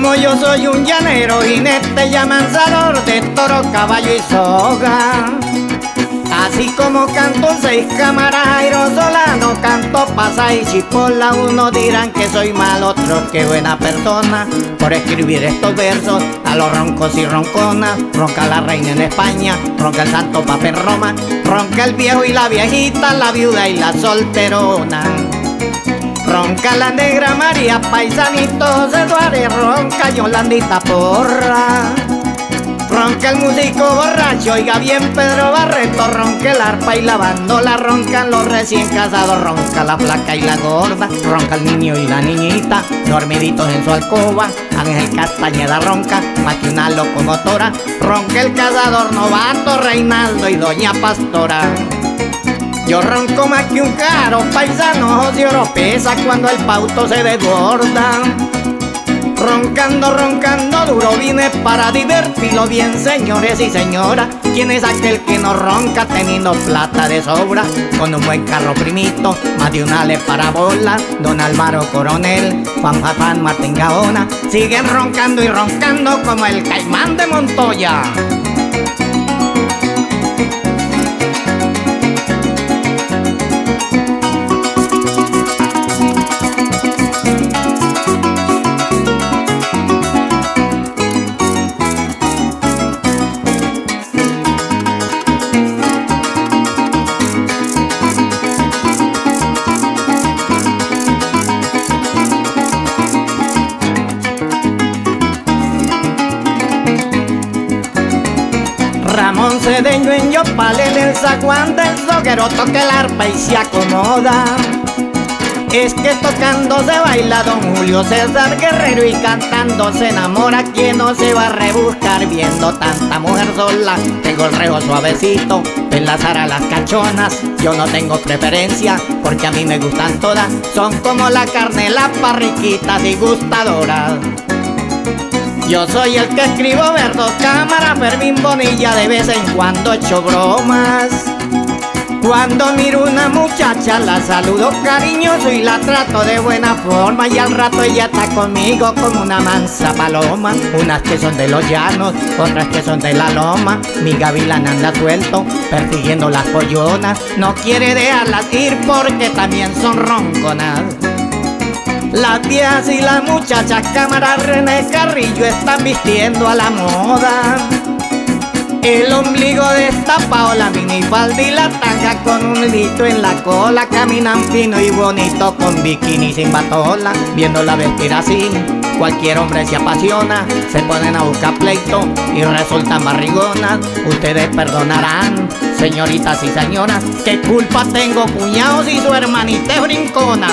Como yo soy un llanero, jinete y amansador de toro, caballo y soga. Así como canto seis cámaras aerosolano, canto pasa y chipola. Unos dirán que soy mal, otros que buena persona por escribir estos versos a los roncos y ronconas. Ronca la reina en España, ronca el santo papa en Roma, ronca el viejo y la viejita, la viuda y la solterona. Ronca la negra María, paisanito José Suárez, ronca Yolandita Porra. Ronca el músico borracho, oiga bien Pedro Barreto, ronca el arpa y la bandola, roncan los recién casados, ronca la flaca y la gorda, ronca el niño y la niñita, dormiditos en su alcoba. Ángel Castañeda ronca, más que una locomotora, ronca el cazador novato, Reinaldo y doña Pastora. Yo ronco más que un caro paisano, José Oropesa, cuando el pauto se desborda. Roncando, roncando duro vine para divertirlo bien, señores y señoras. ¿Quién es aquel que no ronca teniendo plata de sobra? Con un buen carro primito, más de una le parabola. Don Álvaro Coronel, Juan Jafán, Martín Gaona, siguen roncando y roncando como el Caimán de Montoya. Ramón Cedeño en Yopal, en el zaguán del zoguero, toca el arpa y se acomoda. Es que tocando se baila don Julio César Guerrero, y cantando se enamora. Quien no se va a rebuscar viendo tanta mujer sola. Tengo el rejo suavecito de enlazar a las cachonas. Yo no tengo preferencia porque a mí me gustan todas. Son como la carne, las parriquitas y gustadoras. Yo soy el que escribo versos, cámara, Fermín Bonilla, de vez en cuando echo bromas. Cuando miro una muchacha la saludo cariñoso y la trato de buena forma, y al rato ella está conmigo como una mansa paloma. Unas que son de los llanos, otras que son de la loma. Mi gavilán anda suelto persiguiendo las pollonas, no quiere dejarlas ir porque también son ronconas. Las viejas y las muchachas, cámara René Carrillo, están vistiendo a la moda. El ombligo destapado, la minifalda y la tanga con un hilito en la cola. Caminan fino y bonito con bikini sin batola. Viéndola vestir así, cualquier hombre se apasiona. Se ponen a buscar pleito y resultan barrigonas. Ustedes perdonarán, señoritas y señoras, ¿qué culpa tengo, cuñados, y su hermanita es brincona?